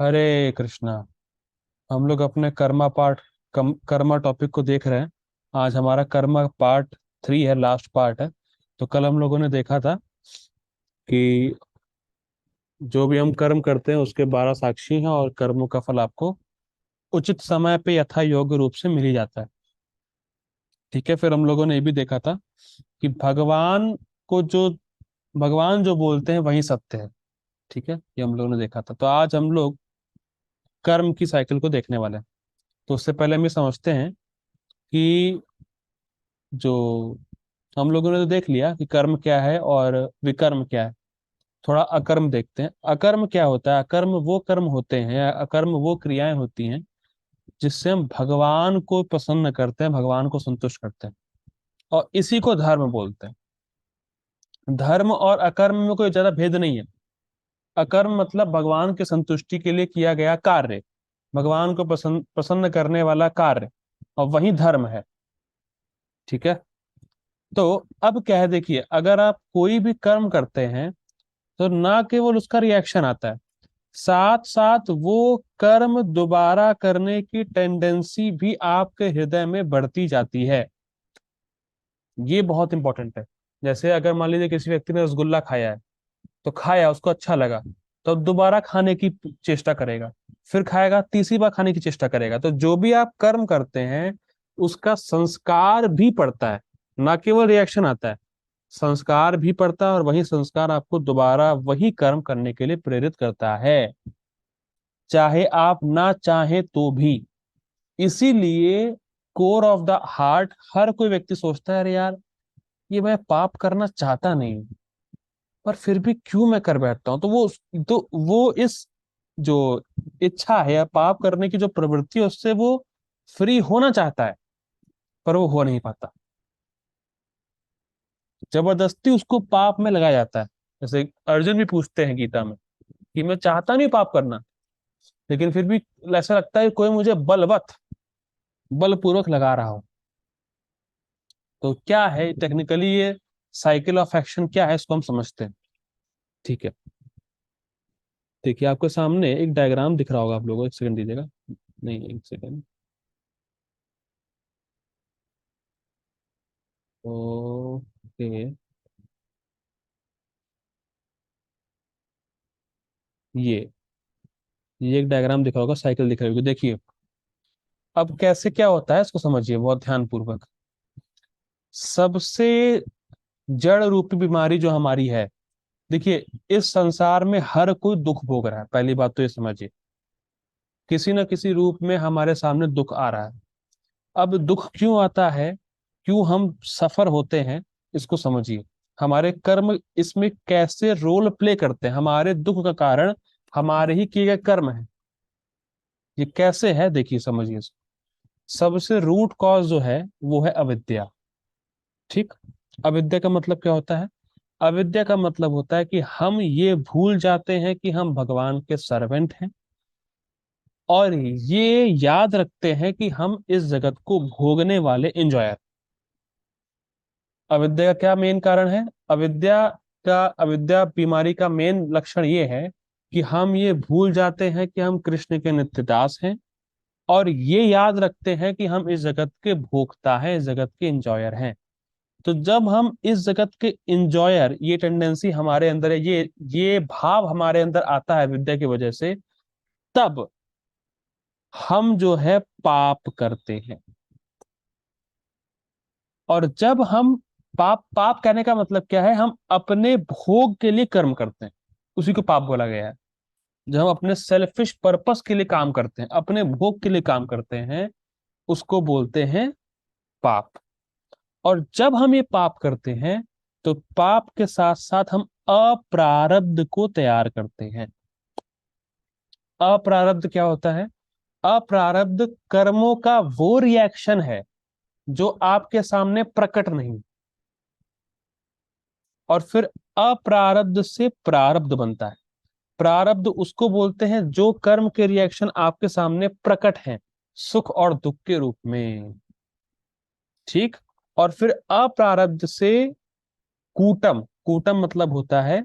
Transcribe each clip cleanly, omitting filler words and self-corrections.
हरे कृष्णा। हम लोग अपने कर्मा टॉपिक को देख रहे हैं। आज हमारा कर्मा पार्ट 3 है, लास्ट पार्ट है। तो कल हम लोगों ने देखा था कि जो भी हम कर्म करते हैं उसके 12 साक्षी हैं और कर्मों का फल आपको उचित समय पे यथा योग्य रूप से मिल ही जाता है। ठीक है, फिर हम लोगों ने ये भी देखा था कि को जो भगवान जो बोलते हैं वही सत्य है। ठीक है, ये हम लोगों ने देखा था। तो आज हम लोग कर्म की साइकिल को देखने वाले हैं। तो उससे पहले हम ये समझते हैं कि जो हम लोगों ने तो देख लिया कि कर्म क्या है और विकर्म क्या है। थोड़ा अकर्म देखते हैं। अकर्म क्या होता है? अकर्म वो कर्म होते हैं या अकर्म वो क्रियाएं होती हैं जिससे हम भगवान को प्रसन्न करते हैं, भगवान को संतुष्ट करते हैं, और इसी को धर्म बोलते हैं। धर्म और अकर्म में कोई ज्यादा भेद नहीं है। अकर्म मतलब भगवान की संतुष्टि के लिए किया गया कार्य, भगवान को प्रसन्न करने वाला कार्य, और वही धर्म है। ठीक है। तो अब क्या है, देखिए, अगर आप कोई भी कर्म करते हैं तो ना केवल उसका रिएक्शन आता है, साथ साथ वो कर्म दोबारा करने की टेंडेंसी भी आपके हृदय में बढ़ती जाती है। ये बहुत इंपॉर्टेंट है। जैसे अगर मान लीजिए किसी व्यक्ति ने रसगुल्ला खाया है, तो खाया, उसको अच्छा लगा, तो अब दोबारा खाने की चेष्टा करेगा, फिर खाएगा, तीसरी बार खाने की चेष्टा करेगा। तो जो भी आप कर्म करते हैं उसका संस्कार भी पड़ता है, ना केवल रिएक्शन आता है, संस्कार भी पड़ता है, और वही संस्कार आपको दोबारा वही कर्म करने के लिए प्रेरित करता है, चाहे आप ना चाहे तो भी। इसीलिए कोर ऑफ द हार्ट हर कोई व्यक्ति सोचता है, अरे यार, ये मैं पाप करना चाहता नहीं हूं, पर फिर भी क्यों मैं कर बैठता हूं। तो वो इस जो इच्छा है या पाप करने की जो प्रवृत्ति है उससे वो फ्री होना चाहता है, पर वो हो नहीं पाता। जबरदस्ती उसको पाप में लगाया जाता है। जैसे अर्जुन भी पूछते हैं गीता में कि मैं चाहता नहीं पाप करना, लेकिन फिर भी ऐसा लगता है कि कोई मुझे बलपूर्वक लगा रहा हो। तो क्या है टेक्निकली ये साइकिल ऑफ एक्शन क्या है, इसको हम समझते हैं। ठीक है। देखिए, आपके सामने एक डायग्राम दिख रहा होगा, आप लोगों को एक सेकंड दीजिएगा। नहीं, एक सेकंड। ओके। ये ये एक डायग्राम दिख रहा होगा, साइकिल दिख रही होगी, देखिए। अब कैसे क्या होता है इसको समझिए बहुत ध्यान पूर्वक। सबसे जड़ रूपी बीमारी जो हमारी है, देखिए, इस संसार में हर कोई दुख भोग रहा है। पहली बात तो ये समझिए, किसी न किसी रूप में हमारे सामने दुख आ रहा है। अब दुख क्यों आता है, क्यों हम सफर होते हैं, इसको समझिए। हमारे कर्म इसमें कैसे रोल प्ले करते हैं, हमारे दुख का कारण हमारे ही किए गए कर्म है। ये कैसे है, देखिए, समझिए इसको। सबसे रूट कॉज जो है वो है अविद्या। ठीक। अविद्या का मतलब क्या होता है? अविद्या का मतलब होता है कि हम ये भूल जाते हैं कि हम भगवान के सर्वेंट हैं, और ये याद रखते हैं कि हम इस जगत को भोगने वाले एंजॉयर। अविद्या का क्या मेन कारण है? अविद्या बीमारी का मेन लक्षण ये है कि हम ये भूल जाते हैं कि हम कृष्ण के नित्य दास हैं, और ये याद रखते हैं कि हम इस जगत के भोक्ता हैं, इस जगत के एंजॉयर हैं। तो जब हम इस जगत के इंजॉयर, ये टेंडेंसी हमारे अंदर है, ये भाव हमारे अंदर आता है विद्या की वजह से, तब हम जो है पाप करते हैं। और जब हम पाप पाप कहने का मतलब क्या है, हम अपने भोग के लिए कर्म करते हैं, उसी को पाप बोला गया है। जब हम अपने सेल्फिश पर्पस के लिए काम करते हैं, अपने भोग के लिए काम करते हैं, उसको बोलते हैं पाप। और जब हम ये पाप करते हैं तो पाप के साथ साथ हम अप्रारब्ध को तैयार करते हैं। अप्रारब्ध क्या होता है? अप्रारब्ध कर्मों का वो रिएक्शन है जो आपके सामने प्रकट नहीं, और फिर अप्रारब्ध से प्रारब्ध बनता है। प्रारब्ध उसको बोलते हैं जो कर्म के रिएक्शन आपके सामने प्रकट हैं, सुख और दुख के रूप में। ठीक। और फिर अप्रारब्ध से कूटम, कूटम मतलब होता है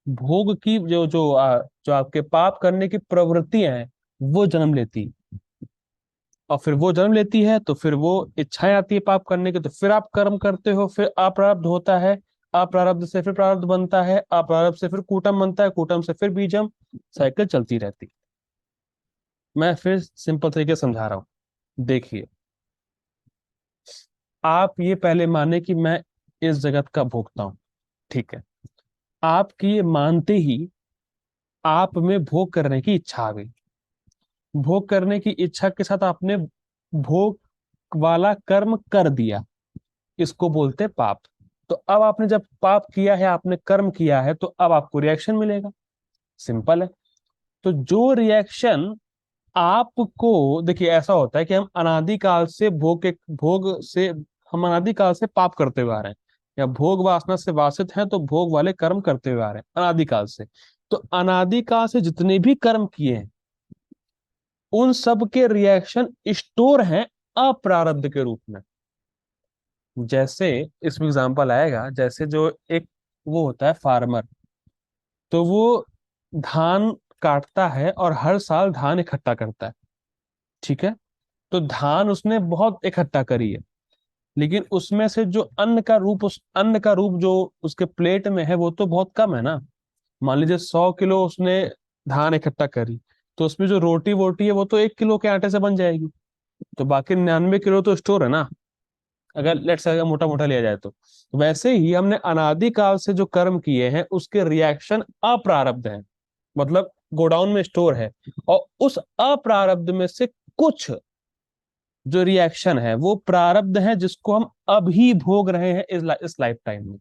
भोग की जो आपके पाप करने की प्रवृत्तियां हैं वो जन्म लेती, और फिर वो जन्म लेती है तो फिर वो इच्छाएं आती है पाप करने की, तो फिर आप कर्म करते हो, फिर अप्रारब्ध होता है, अप्रारब्ध से फिर प्रारब्ध बनता है, अप्रारब्ध से फिर कूटम बनता है, कूटम से फिर बीजम, साइकिल चलती रहती। मैं फिर सिंपल तरीके से समझा रहा हूँ, देखिए। आप ये पहले माने कि मैं इस जगत का भोगता हूँ, ठीक है। आपकी ये मानते ही आप में भोग करने की इच्छा आ गई। भोग करने की इच्छा के साथ आपने भोग वाला कर्म कर दिया, इसको बोलते हैं पाप। तो अब आपने जब पाप किया है, आपने कर्म किया है, तो अब आपको रिएक्शन मिलेगा। सिंपल है। तो जो रिएक्शन आपको, देखिए ऐसा होता है कि हम अनादिकाल से भोग से, हम अनादिकाल से पाप करते हुए आ रहे हैं, या भोग वासना से वासित हैं तो भोग वाले कर्म करते हुए आ रहे हैं अनादिकाल से। तो अनादिकाल से जितने भी कर्म किए हैं उन सब के रिएक्शन स्टोर हैं अप्रारब्ध के रूप में। जैसे इसमें एग्जांपल आएगा, जैसे जो एक वो होता है फार्मर, तो वो धान काटता है और हर साल धान इकट्ठा करता है, ठीक है। तो धान उसने बहुत इकट्ठा करी है, लेकिन उसमें से जो अन्न का रूप, उस अन्न का रूप जो उसके प्लेट में है वो तो बहुत कम है ना। मान लीजिए 100 किलो उसने धान इकट्ठा करी, तो उसमें जो रोटी वोटी है वो तो 1 किलो के आटे से बन जाएगी। तो बाकी 99 किलो तो स्टोर है ना, अगर लेट्स अगर मोटा मोटा लिया जाए तो। वैसे ही हमने अनादिकाल से जो कर्म किए हैं उसके रिएक्शन अप्रारब्ध हैं, मतलब गोडाउन में स्टोर है। और उस अप्रारब्ध में से कुछ जो रिएक्शन है वो प्रारब्ध है, जिसको हम अभी भोग रहे हैं इस लाइफ टाइम में।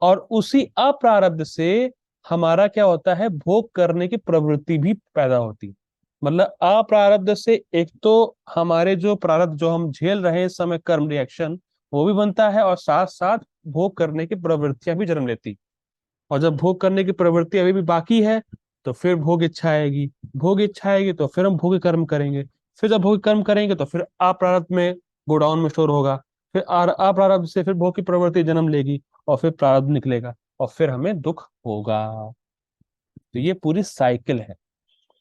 और उसी अप्रारब्ध से हमारा क्या होता है, भोग करने की प्रवृत्ति भी पैदा होती है। मतलब अप्रारब्ध से एक तो हमारे जो प्रारब्ध जो हम झेल रहे हैं इस समय कर्म रिएक्शन, वो भी बनता है, और साथ साथ भोग करने की प्रवृत्तियां भी जन्म लेती। और जब भोग करने की प्रवृत्ति अभी भी बाकी है, तो फिर भोग इच्छा आएगी। भोग इच्छा आएगी तो फिर हम भोग कर्म करेंगे। फिर जब भोग कर्म करेंगे तो फिर अप्रारब्ध में गोडाउन में स्टोर होगा। फिर अप्रारब्ध से फिर भोग की प्रवृत्ति जन्म लेगी, और फिर प्रारब्ध निकलेगा, और फिर हमें दुख होगा। तो ये पूरी साइकिल है।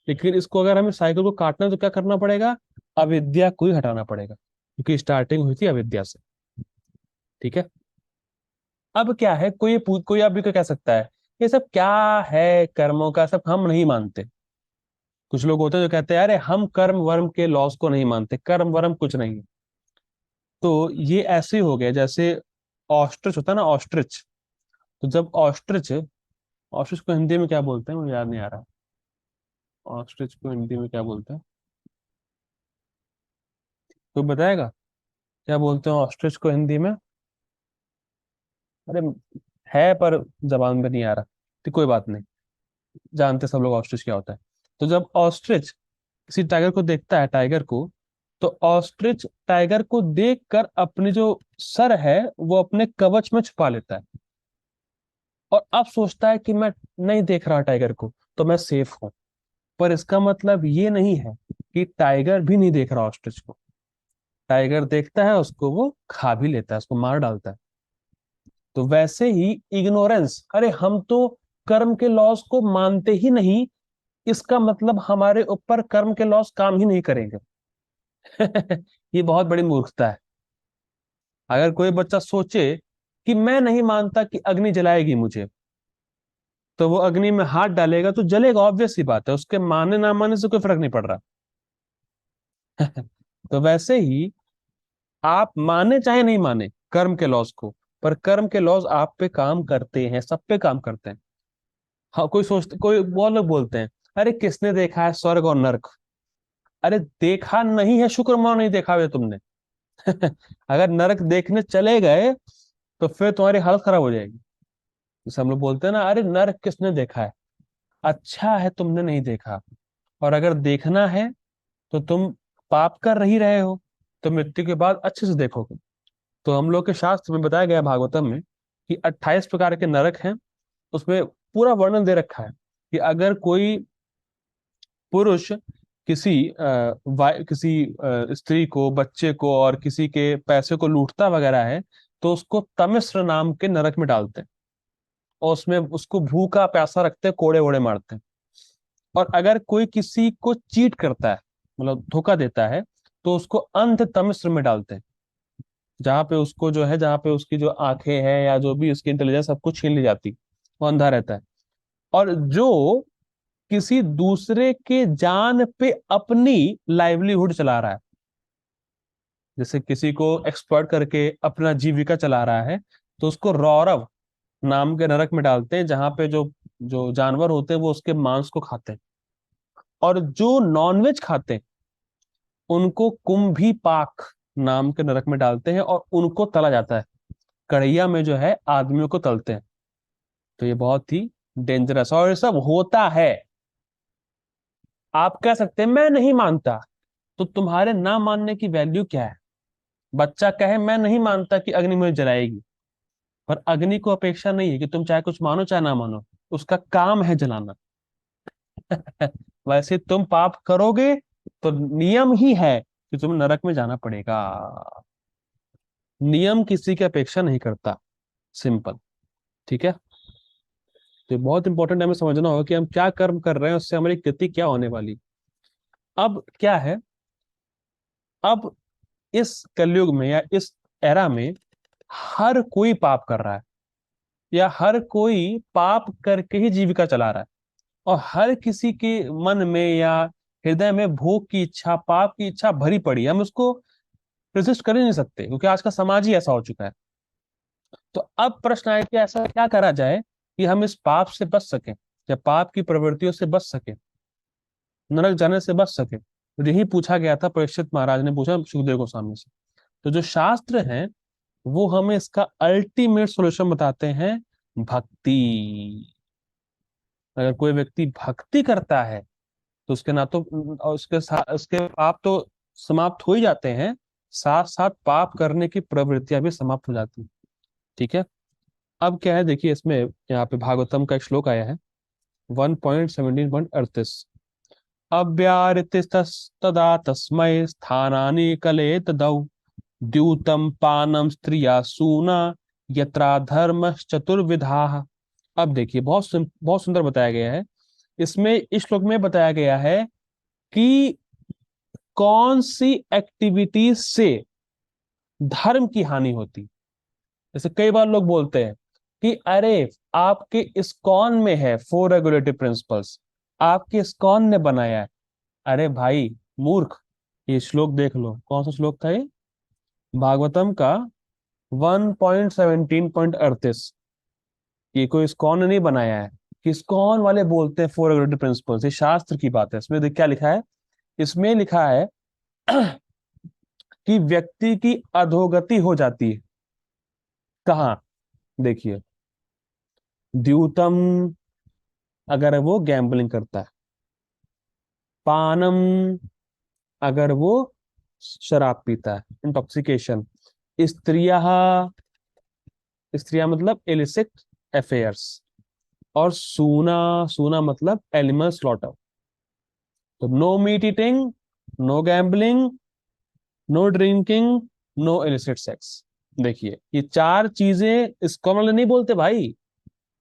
लेकिन इसको अगर हमें साइकिल को काटना है तो क्या करना पड़ेगा, अविद्या को ही हटाना पड़ेगा, क्योंकि स्टार्टिंग हुई थी अविद्या से। ठीक है। अब क्या है, कोई अब भी क्या कह सकता है, ये सब क्या है कर्मों का, सब हम नहीं मानते। कुछ लोग होते हैं जो कहते हैं अरे हम कर्म वर्म के लॉस को नहीं मानते, कर्म वर्म कुछ नहीं है। तो ये ऐसे ही हो गया जैसे ऑस्ट्रिच होता है ना, ऑस्ट्रिच। तो जब ऑस्ट्रिच, ऑस्ट्रिच को हिंदी में क्या बोलते हैं मुझे याद नहीं आ रहा। ऑस्ट्रिच को हिंदी में क्या बोलते हैं, कोई बताएगा क्या बोलते हैं ऑस्ट्रिच को हिंदी में? अरे है पर जबान में नहीं आ रहा। तो कोई बात नहीं, जानते सब लोग ऑस्ट्रिच क्या होता है। तो जब ऑस्ट्रिच किसी टाइगर को देखता है, टाइगर को, तो ऑस्ट्रिच टाइगर को देखकर अपनी जो सर है वो अपने कवच में छुपा लेता है, और अब सोचता है कि मैं नहीं देख रहा टाइगर को, तो मैं सेफ हूं। पर इसका मतलब ये नहीं है कि टाइगर भी नहीं देख रहा ऑस्ट्रिच को। टाइगर देखता है उसको, वो खा भी लेता है, उसको मार डालता है। तो वैसे ही इग्नोरेंस, अरे हम तो कर्म के लॉस को मानते ही नहीं, इसका मतलब हमारे ऊपर कर्म के लॉस काम ही नहीं करेंगे। ये बहुत बड़ी मूर्खता है। अगर कोई बच्चा सोचे कि मैं नहीं मानता कि अग्नि जलाएगी मुझे, तो वो अग्नि में हाथ डालेगा तो जलेगा, ऑब्वियस सी बात है, उसके माने ना माने से कोई फर्क नहीं पड़ रहा। तो वैसे ही आप माने चाहे नहीं माने कर्म के लॉस को, पर कर्म के लॉस आप पे काम करते हैं, सब पे काम करते हैं। हाँ, कोई सोचते, कोई वो लोग बोलते हैं अरे किसने देखा है स्वर्ग और नरक। अरे देखा नहीं है, शुक्र मानो नहीं देखा है तुमने। अगर नरक देखने चले गए तो फिर तुम्हारी हालत खराब हो जाएगी। जैसे हम लोग बोलते हैं ना, अरे नरक किसने देखा है, अच्छा है तुमने नहीं देखा। और अगर देखना है तो तुम पाप कर ही रहे हो, तो मृत्यु के बाद अच्छे से देखोगे। तो हम लोग के शास्त्र में बताया गया भागवतम में कि 28 प्रकार के नरक हैं। उसमें पूरा वर्णन दे रखा है कि अगर कोई पुरुष किसी किसी स्त्री को, बच्चे को और किसी के पैसे को लूटता वगैरह है, तो उसको तमिश्र नाम के नरक में डालते हैं। और उसमें उसको भूखा प्यासा रखते हैं, कोड़े वोड़े मारते हैं। और अगर कोई किसी को चीट करता है, मतलब धोखा देता है, तो उसको अंध तमिश्र में डालते हैं, जहाँ पे उसको जो है, जहाँ पे उसकी जो आंखें हैं या जो भी उसकी इंटेलिजेंस सब कुछ छीन ली जाती, वो अंधा रहता है। और जो किसी दूसरे के जान पे अपनी लाइवलीहुड चला रहा है, जैसे किसी को एक्सप्लॉइट करके अपना जीविका चला रहा है, तो उसको रौरव नाम के नरक में डालते हैं, जहाँ पे जो जो जानवर होते हैं वो उसके मांस को खाते हैं। और जो नॉनवेज खाते हैं उनको कुंभी पाक नाम के नरक में डालते हैं, और उनको तला जाता है, कढ़ैया में जो है आदमियों को तलते हैं। तो ये बहुत ही डेंजरस, और ये सब होता है। आप कह सकते हैं मैं नहीं मानता, तो तुम्हारे ना मानने की वैल्यू क्या है? बच्चा कहे मैं नहीं मानता कि अग्नि मुझे जलाएगी, पर अग्नि को अपेक्षा नहीं है कि तुम चाहे कुछ मानो चाहे ना मानो, उसका काम है जलाना। वैसे तुम पाप करोगे तो नियम ही है कि तुम्हें नरक में जाना पड़ेगा। नियम किसी की अपेक्षा नहीं करता। सिंपल। ठीक है। तो ये बहुत इंपॉर्टेंट है, हमें समझना होगा कि हम क्या कर्म कर रहे हैं, उससे हमारी गति क्या होने वाली। अब क्या है, अब इस कलयुग में या इस एरा में हर कोई पाप कर रहा है, या हर कोई पाप करके ही जीविका चला रहा है। और हर किसी के मन में या हृदय में भोग की इच्छा, पाप की इच्छा भरी पड़ी है। हम उसको रेजिस्ट कर ही नहीं सकते, क्योंकि आज का समाज ही ऐसा हो चुका है। तो अब प्रश्न है कि ऐसा क्या करा जाए कि हम इस पाप से बच सकें, या पाप की प्रवृत्तियों से बच सकें, नरक जाने से बच सके। तो यही पूछा गया था, परीक्षित महाराज ने पूछा सुखदेव गोस्वामी से। तो जो शास्त्र हैं वो हमें इसका अल्टीमेट सॉल्यूशन बताते हैं, भक्ति। अगर कोई व्यक्ति भक्ति करता है तो उसके ना तो और उसके पाप तो समाप्त हो ही जाते हैं, साथ साथ पाप करने की प्रवृत्तियां भी समाप्त हो जाती हैं। ठीक है। अब क्या है, देखिए इसमें यहाँ पे भागवतम का एक श्लोक आया है, 1.17.38। अव्याहृतिस्तदा तस्मै स्थानानि कलेत दौ द्यूतम पानम स्त्रिया सूना यत्रा धर्म चतुर्विधा। अब देखिए बहुत सुंदर बताया गया है। इसमें इस श्लोक में बताया गया है कि कौन सी एक्टिविटीज से धर्म की हानि होती। जैसे कई बार लोग बोलते हैं कि अरे आपके इस्कॉन में है फोर रेगुलेटरी प्रिंसिपल्स, आपके इस्कॉन ने बनाया है। अरे भाई मूर्ख, ये श्लोक देख लो, कौन सा श्लोक था ये? भागवतम का 1.17.38। ये कोई इस्कॉन ने नहीं बनाया है, कि इस्कॉन वाले बोलते हैं फोर रेगुलेटरी प्रिंसिपल्स। ये शास्त्र की बात है। इसमें देख क्या लिखा है, इसमें लिखा है कि व्यक्ति की अधोगति हो जाती है। कहाँ? देखिए, द्यूतम, अगर वो गैम्बलिंग करता है। पानम, अगर वो शराब पीता है, इंटॉक्सिकेशन। स्त्रियां, स्त्रियां मतलब इलिसिट अफेयर्स। और सूना, सूना मतलब एनिमल स्लॉटर। तो no meat eating, no gambling, no drinking, no illicit sex. देखिए ये चार चीजें इसको वाले नहीं बोलते भाई,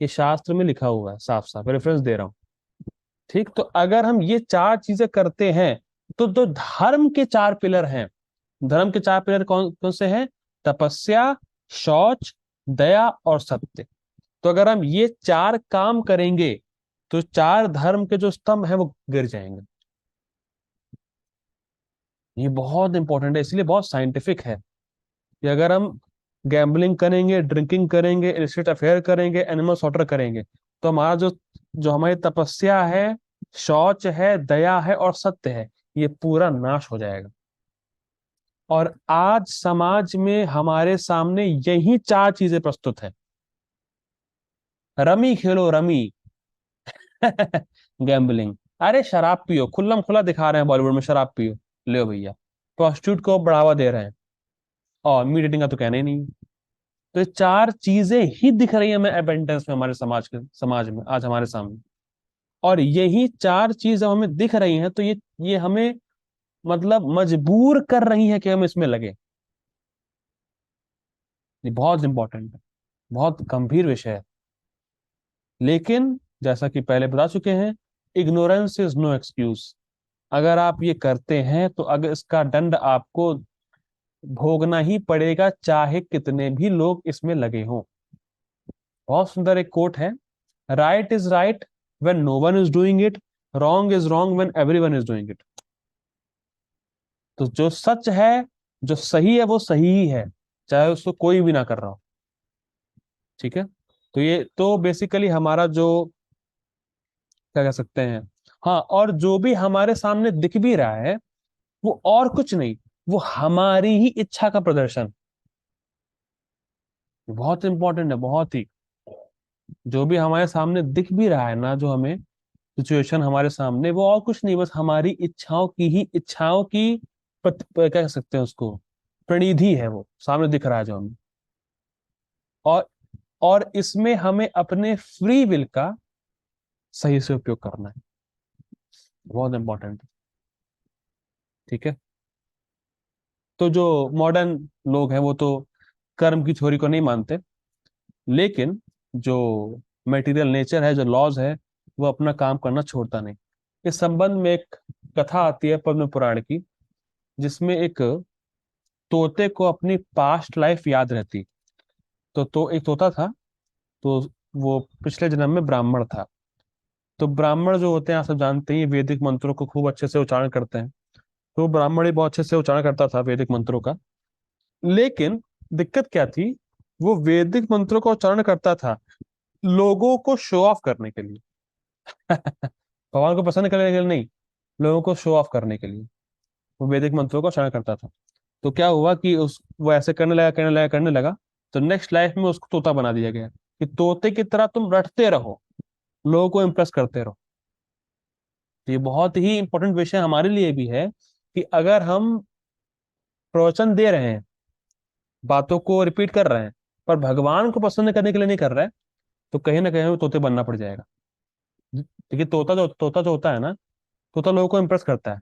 ये शास्त्र में लिखा हुआ है, साफ साफ रेफरेंस दे रहा हूं। ठीक, तो अगर हम ये चार चीजें करते हैं तो धर्म के चार पिलर हैं। धर्म के चार पिलर कौन कौन से हैं? तपस्या, शौच, दया और सत्य। तो अगर हम ये चार काम करेंगे तो चार धर्म के जो स्तंभ हैं वो गिर जाएंगे। ये बहुत इंपॉर्टेंट है, इसलिए बहुत साइंटिफिक है कि अगर हम गैम्बलिंग करेंगे, ड्रिंकिंग करेंगे, इलिसिट अफेयर करेंगे, एनिमल स्लॉटर करेंगे, तो हमारा जो जो हमारी तपस्या है, शौच है, दया है और सत्य है, ये पूरा नाश हो जाएगा। और आज समाज में हमारे सामने यही चार चीजें प्रस्तुत है। रमी खेलो रमी। गैम्बलिंग। अरे शराब पियो, खुल्लम खुला दिखा रहे हैं बॉलीवुड में, शराब पियो, ले भैया। प्रोस्टिट्यूट को बढ़ावा दे रहे हैं, और मीट ईटिंग का तो कहना ही नहीं। तो ये चार चीजें ही दिख रही है हमें अबेंडेंस में, हमारे समाज में आज हमारे सामने। और यही चार चीज जब हमें दिख रही हैं तो ये हमें मतलब मजबूर कर रही है कि हम इसमें लगे। ये बहुत इंपॉर्टेंट है, बहुत गंभीर विषय है। लेकिन जैसा कि पहले बता चुके हैं, इग्नोरेंस इज नो एक्सक्यूज। अगर आप ये करते हैं तो अगर इसका दंड आपको भोगना ही पड़ेगा, चाहे कितने भी लोग इसमें लगे हों। बहुत सुंदर एक कोट है, right is right when no one is doing it, wrong is wrong when everyone is doing it. तो जो सच है, जो सही है, वो सही ही है, चाहे उसको कोई भी ना कर रहा हो। ठीक है। तो ये तो बेसिकली हमारा जो, क्या कह सकते हैं, हाँ, और जो भी हमारे सामने दिख भी रहा है वो और कुछ नहीं, वो हमारी ही इच्छा का प्रदर्शन। बहुत इंपॉर्टेंट है, बहुत ही। जो भी हमारे सामने दिख भी रहा है ना, जो हमें सिचुएशन हमारे सामने, वो और कुछ नहीं, बस हमारी इच्छाओं की ही इच्छाओं की क्या कह सकते हैं उसको, प्रणिधि है, वो सामने दिख रहा है जो हमें। और और इसमें हमें अपने फ्री विल का सही से उपयोग करना है। बहुत इंपॉर्टेंट। ठीक है। तो जो मॉडर्न लोग हैं वो तो कर्म की थ्योरी को नहीं मानते, लेकिन जो मटेरियल नेचर है, जो लॉज है, वो अपना काम करना छोड़ता नहीं। इस संबंध में एक कथा आती है पद्म पुराण की, जिसमें एक तोते को अपनी पास्ट लाइफ याद रहती। तो एक तोता था, तो वो पिछले जन्म में ब्राह्मण था। तो ब्राह्मण जो होते हैं, आप सब जानते हैं, ये वैदिक मंत्रों को खूब अच्छे से उच्चारण करते हैं। तो ब्राह्मण ही बहुत अच्छे से उच्चारण करता था वैदिक मंत्रों का। लेकिन दिक्कत क्या थी, वो वैदिक मंत्रों का उच्चारण करता था लोगों को शो ऑफ करने के लिए। भगवान को पसंद करने के लिए नहीं, लोगों को शो ऑफ करने के लिए वो वैदिक मंत्रों का उच्चारण करता था। तो क्या हुआ कि उस वो ऐसे करने लगा। तो नेक्स्ट लाइफ में उसको तोता बना दिया गया कि तोते की तरह तुम रटते रहो, लोगों को इम्प्रेस करते रहो। तो ये बहुत ही इंपॉर्टेंट विषय हमारे लिए भी है कि अगर हम प्रवचन दे रहे हैं, बातों को रिपीट कर रहे हैं, पर भगवान को पसंद करने के लिए नहीं कर रहे हैं, तो कहीं ना कहीं हमें तोते बनना पड़ जाएगा। देखिए, तोता जो होता है ना, तोता लोगों को इम्प्रेस करता है।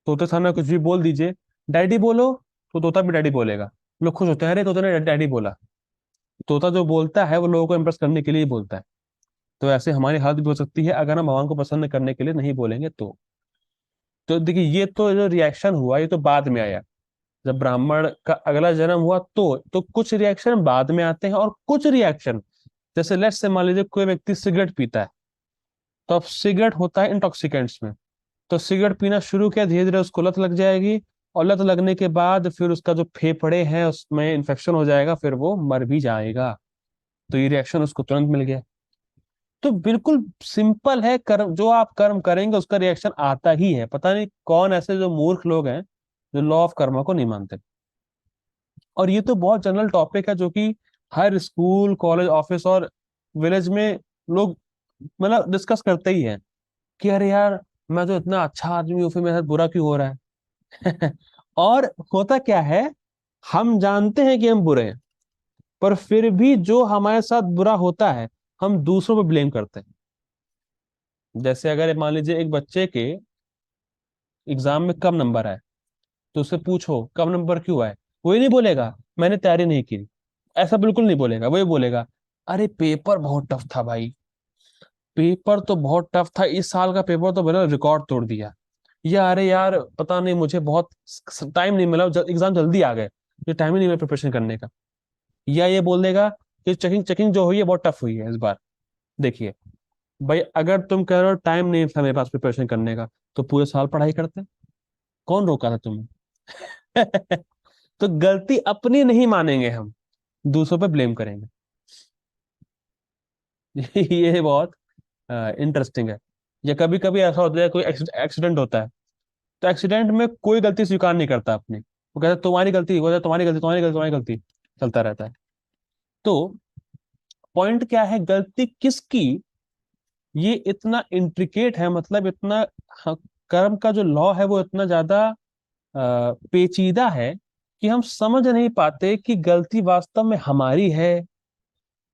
तोते सामने कुछ भी बोल दीजिए, डैडी बोलो, तो तोता भी डैडी बोलेगा। लोग खुश होते हैं, अरे तोते ने डैडी बोला। तोता जो बोलता है वो लोगों को इम्प्रेस करने के लिए ही बोलता है। तो ऐसे हमारी हालत भी हो सकती है अगर हम भगवान को पसंद करने के लिए नहीं बोलेंगे तो देखिए, ये तो जो रिएक्शन हुआ ये तो बाद में आया। जब ब्राह्मण का अगला जन्म हुआ तो कुछ रिएक्शन बाद में आते हैं, और कुछ रिएक्शन, जैसे लेट्स से मान लीजिए कोई व्यक्ति सिगरेट पीता है, तो अब सिगरेट होता है इंटॉक्सिकेंट्स में। तो सिगरेट पीना शुरू किया, धीरे धीरे उसको लत लग जाएगी, और लत लगने के बाद फिर उसका जो फेफड़े हैं उसमें इन्फेक्शन हो जाएगा, फिर वो मर भी जाएगा। तो ये रिएक्शन उसको तुरंत मिल गया। तो बिल्कुल सिंपल है, कर्म जो आप कर्म करेंगे उसका रिएक्शन आता ही है। पता नहीं कौन ऐसे जो मूर्ख लोग हैं जो लॉ ऑफ कर्मा को नहीं मानते। और ये तो बहुत जनरल टॉपिक है जो कि हर स्कूल, कॉलेज, ऑफिस और विलेज में लोग मतलब डिस्कस करते ही हैं कि अरे यार, मैं तो इतना अच्छा आदमी हूँ, फिर मेरे साथ बुरा क्यों हो रहा है। और होता क्या है, हम जानते हैं कि हम बुरे हैं, पर फिर भी जो हमारे साथ बुरा होता है हम दूसरों पर ब्लेम करते हैं। जैसे अगर मान लीजिए एक बच्चे के एग्जाम में कम नंबर आए, तो उससे पूछो कम नंबर क्यों आए, वो ये नहीं बोलेगा मैंने तैयारी नहीं की, ऐसा बिल्कुल नहीं बोलेगा। वो ये बोलेगा अरे पेपर बहुत टफ था भाई, पेपर तो बहुत टफ था, इस साल का पेपर तो मैंने रिकॉर्ड तोड़ दिया। या अरे यार पता नहीं, मुझे बहुत टाइम नहीं मिला, एग्जाम जल्दी आ गए, मुझे टाइम ही नहीं मिला प्रिपरेशन करने का। या ये बोल देगा कि चेकिंग चेकिंग जो हुई है बहुत टफ हुई है इस बार। देखिए भाई, अगर तुम कह रहे हो टाइम नहीं था मेरे पास प्रिपरेशन करने का, तो पूरे साल पढ़ाई करते, कौन रोका था तुम्हें? तो गलती अपनी नहीं मानेंगे हम, दूसरों पे ब्लेम करेंगे। ये बहुत इंटरेस्टिंग है। या कभी कभी ऐसा होता है, कोई एक्सीडेंट होता है, तो एक्सीडेंट में कोई गलती स्वीकार नहीं करता अपनी, वो कहता है तुम्हारी गलती, वो कहता है तुम्हारी गलती, तुम्हारी गलती, तुम्हारी गलती, चलता रहता है। तो पॉइंट क्या है, गलती किसकी, ये इतना इंट्रिकेट है, मतलब इतना, हाँ, कर्म का जो लॉ है वो इतना ज्यादा पेचीदा है कि हम समझ नहीं पाते कि गलती वास्तव में हमारी है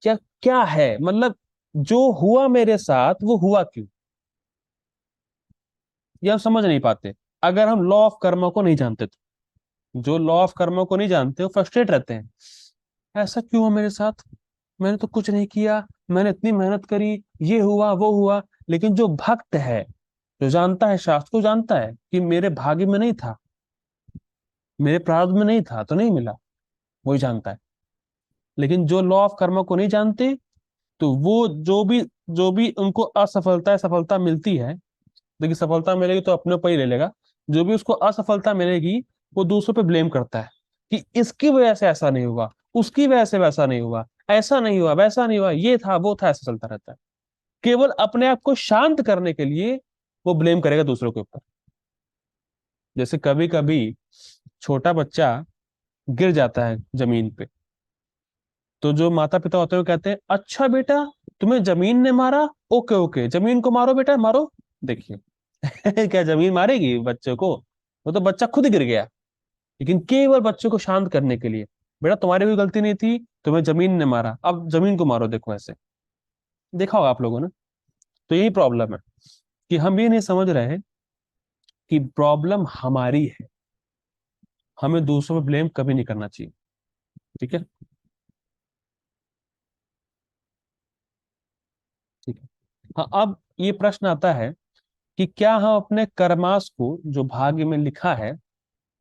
क्या, क्या है मतलब, जो हुआ मेरे साथ वो हुआ क्यों, ये हम समझ नहीं पाते अगर हम लॉ ऑफ कर्म को नहीं जानते। तो जो लॉ ऑफ कर्म को नहीं जानते वो फ्रस्ट्रेट रहते हैं, ऐसा क्यों हुआ मेरे साथ, मैंने तो कुछ नहीं किया, मैंने इतनी मेहनत करी, ये हुआ वो हुआ। लेकिन जो भक्त है, जो जानता है, शास्त्र को जानता है कि मेरे भाग्य में नहीं था, मेरे प्रारब्ध में नहीं था तो नहीं मिला, वही जानता है। लेकिन जो लॉ ऑफ कर्म को नहीं जानते, तो वो जो भी उनको असफलता सफलता मिलती है, देखिए सफलता मिलेगी तो अपने ऊपर ही ले लेगा। जो भी उसको असफलता मिलेगी, वो दूसरों पे ब्लेम करता है कि इसकी वजह से ऐसा नहीं हुआ, उसकी वजह से वैसा नहीं हुआ, ऐसा नहीं हुआ, वैसा नहीं हुआ, ये था वो था, ऐसा चलता रहता है। केवल अपने आप को शांत करने के लिए वो ब्लेम करेगा दूसरों के ऊपर। जैसे कभी कभी छोटा बच्चा गिर जाता है जमीन पे, तो जो माता पिता होते हैं वो कहते हैं, अच्छा बेटा, तुम्हें जमीन ने मारा, ओके ओके, जमीन को मारो बेटा, मारो। देखिए क्या जमीन मारेगी बच्चे को? वो तो बच्चा खुद गिर गया। लेकिन केवल बच्चे को शांत करने के लिए, बेटा तुम्हारी कोई गलती नहीं थी, तुम्हें जमीन ने मारा, अब जमीन को मारो, देखो ऐसे। देखा होगा आप लोगों ने। तो यही प्रॉब्लम है कि हम ये नहीं समझ रहे हैं कि प्रॉब्लम हमारी है। हमें दूसरों पर ब्लेम कभी नहीं करना चाहिए। ठीक है। ठीक है। हाँ, अब ये प्रश्न आता है कि क्या हम अपने कर्मास को, जो भाग्य में लिखा है,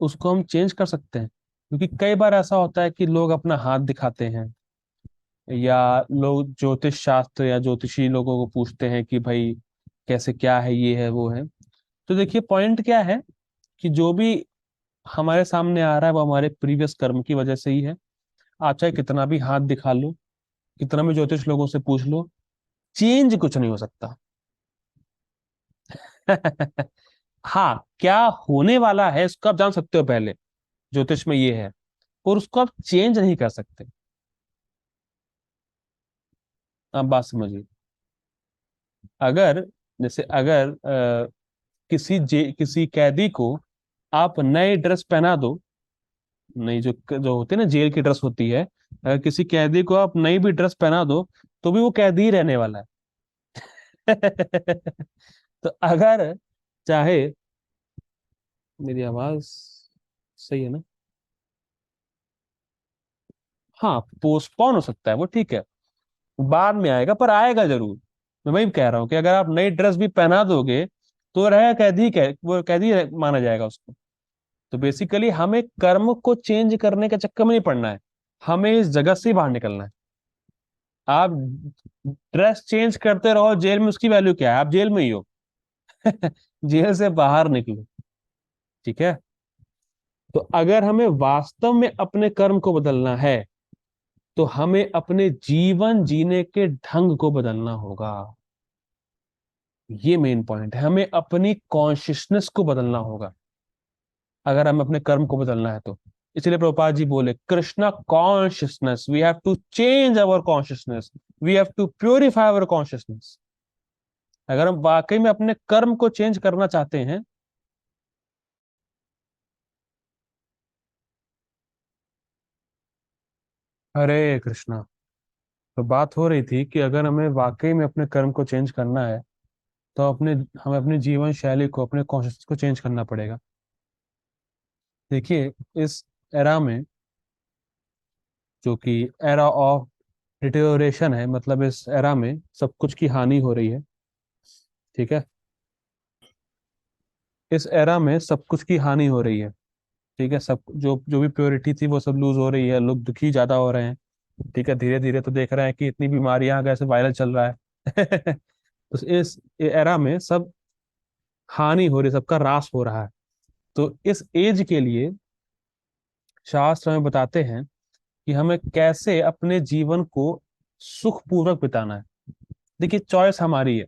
उसको हम चेंज कर सकते हैं? क्योंकि कई बार ऐसा होता है कि लोग अपना हाथ दिखाते हैं, या लोग ज्योतिष शास्त्र या ज्योतिषी लोगों को पूछते हैं कि भाई कैसे, क्या है, ये है वो है। तो देखिए पॉइंट क्या है कि जो भी हमारे सामने आ रहा है वो हमारे प्रीवियस कर्म की वजह से ही है। आप चाहे कितना भी हाथ दिखा लो, कितना भी ज्योतिष लोगों से पूछ लो, चेंज कुछ नहीं हो सकता। हाँ, क्या होने वाला है इसको आप जान सकते हो पहले, ज्योतिष में ये है, और उसको आप चेंज नहीं कर सकते। आप बात समझिए। अगर, जैसे अगर किसी कैदी को आप नए ड्रेस पहना दो, नई जो जो होती है ना, जेल की ड्रेस होती है, अगर किसी कैदी को आप नई भी ड्रेस पहना दो, तो भी वो कैदी ही रहने वाला है। तो अगर चाहे, मेरी आवाज सही है ना? हाँ, पोस्टपोन हो सकता है वो, ठीक है, बाद में आएगा, पर आएगा जरूर। मैं वही कह रहा हूँ कि अगर आप नई ड्रेस भी पहना दोगे, तो रहेगा कैदी, वो कैदी माना जाएगा उसको। तो बेसिकली हमें कर्म को चेंज करने के चक्कर में नहीं पड़ना है, हमें इस जगत से ही बाहर निकलना है। आप ड्रेस चेंज करते रहो जेल में, उसकी वैल्यू क्या है? आप जेल में ही हो। जेल से बाहर निकलो। ठीक है। तो अगर हमें वास्तव में अपने कर्म को बदलना है, तो हमें अपने जीवन जीने के ढंग को बदलना होगा। ये मेन पॉइंट है, हमें अपनी कॉन्शियसनेस को बदलना होगा अगर हमें अपने कर्म को बदलना है तो। इसलिए प्रभुपाद जी बोले, Krishna consciousness, we have to change our consciousness, we have to purify our consciousness. अगर हम वाकई में अपने कर्म को चेंज करना चाहते हैं। हरे कृष्णा। तो बात हो रही थी कि अगर हमें वाकई में अपने कर्म को चेंज करना है, तो हमें अपनी जीवन शैली को, अपने कॉन्शियस को चेंज करना पड़ेगा। देखिए, इस एरा में, जो कि एरा ऑफ डिटेरियोरेशन है, मतलब इस एरा में सब कुछ की हानि हो रही है। ठीक है। इस एरा में सब कुछ की हानि हो रही है। ठीक है। सब जो जो भी प्योरिटी थी वो सब लूज हो रही है, लोग दुखी ज्यादा हो रहे हैं। ठीक है। धीरे धीरे तो देख रहे हैं कि इतनी बीमारियां कैसे वायरल चल रहा है। तो इस एरा में सब हानि हो रही है, सबका ह्रास हो रहा है। तो इस एज के लिए शास्त्र हमें बताते हैं कि हमें कैसे अपने जीवन को सुखपूर्वक बिताना है। देखिए, चॉइस हमारी है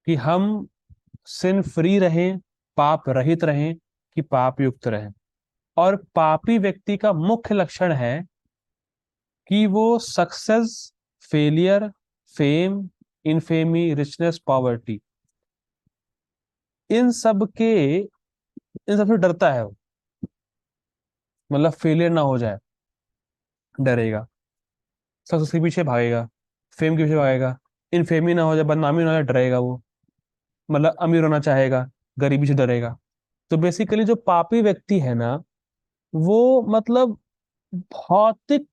कि हम सिन फ्री रहें, पाप रहित रहें, कि पाप युक्त रहें। और पापी व्यक्ति का मुख्य लक्षण है कि वो success, failure, fame, infamy, richness, poverty, इन सब के इन सब से डरता है वो। मतलब फेलियर ना हो जाए, डरेगा। सक्सेस के पीछे भागेगा, फेम के पीछे भागेगा, इनफेमी ना हो जाए, बदनामी ना हो जाए, डरेगा वो। मतलब अमीर होना चाहेगा, गरीबी से डरेगा। तो बेसिकली जो पापी व्यक्ति है ना, वो मतलब भौतिक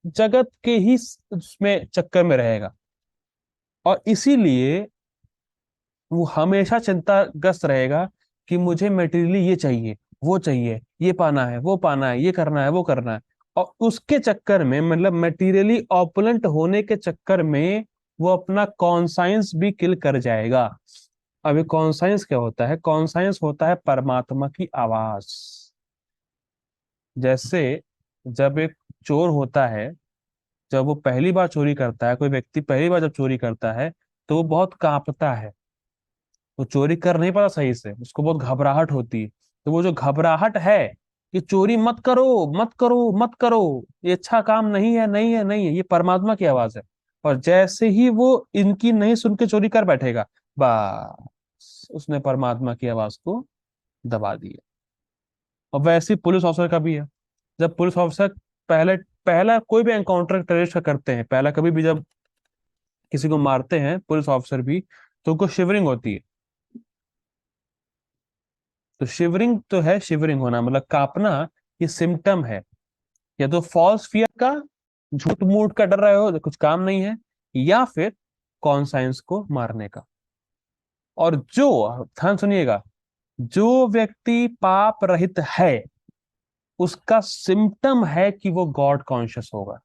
जगत के ही उसमें चक्कर में रहेगा। और इसीलिए वो हमेशा चिंताग्रस्त रहेगा कि मुझे मेटेरियली ये चाहिए, वो चाहिए, ये पाना है, वो पाना है, ये करना है, वो करना है। और उसके चक्कर में, मतलब मेटीरियली ऑपुलेंट होने के चक्कर में, वो अपना कॉन्साइंस भी किल कर जाएगा। अभी कॉन्साइंस क्या होता है? कॉन्साइंस होता है परमात्मा की आवाज। जैसे जब एक चोर होता है, जब वो पहली बार चोरी करता है, कोई व्यक्ति पहली बार जब चोरी करता है, तो वो बहुत कांपता है। वो चोरी कर नहीं पाता सही से, उसको बहुत घबराहट होती है। तो वो जो घबराहट है कि चोरी मत करो, मत करो, मत करो, ये अच्छा काम नहीं है, नहीं है, नहीं है, ये परमात्मा की आवाज है। और जैसे ही वो इनकी नहीं सुन के चोरी कर बैठेगा, बस उसने परमात्मा की आवाज को दबा दिया। और वैसे ही पुलिस ऑफिसर का भी है। जब पुलिस ऑफिसर पहले पहला कोई भी एनकाउंटर टेररिस्ट का करते हैं, पहला कभी भी जब किसी को मारते हैं पुलिस ऑफिसर भी, तो उनको शिवरिंग होती है। तो शिवरिंग तो है, शिवरिंग होना मतलब कांपना, ये सिम्टम है। या तो फॉल्स फियर का, झूठ मूठ का डर रहे हो, कुछ काम नहीं है, या फिर कॉन्साइंस को मारने का। और जो, ध्यान सुनिएगा, जो व्यक्ति पाप रहित है, उसका सिम्टम है कि वो गॉड कॉन्शियस होगा।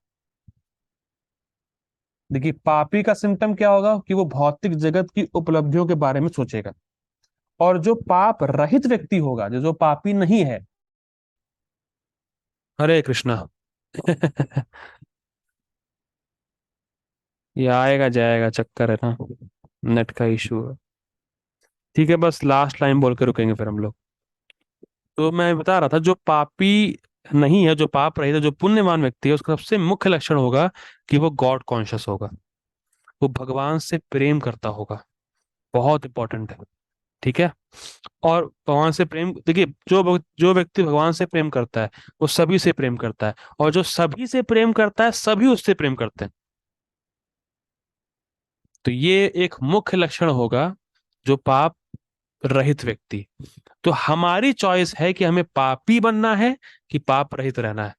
देखिए, पापी का सिम्टम क्या होगा? कि वो भौतिक जगत की उपलब्धियों के बारे में सोचेगा। और जो पाप रहित व्यक्ति होगा, जो जो पापी नहीं है, हरे कृष्णा। ये आएगा जाएगा चक्कर है ना, नेट का इशू है। ठीक है, बस लास्ट लाइन बोल के रुकेंगे फिर हम लोग। तो मैं बता रहा था, जो पापी नहीं है, जो पाप रहित है, जो पुण्यवान व्यक्ति है, उसका सबसे मुख्य लक्षण होगा कि वो गॉड कॉन्शियस होगा। वो भगवान से प्रेम करता होगा। बहुत इंपॉर्टेंट है। ठीक है। और भगवान से प्रेम, देखिए, जो व्यक्ति भगवान से प्रेम करता है, वो सभी से प्रेम करता है। और जो सभी से प्रेम करता है, सभी उससे प्रेम करते हैं। तो ये एक मुख्य लक्षण होगा जो पाप रहित व्यक्ति। तो हमारी चॉइस है कि हमें पापी बनना है कि पाप रहित रहना है।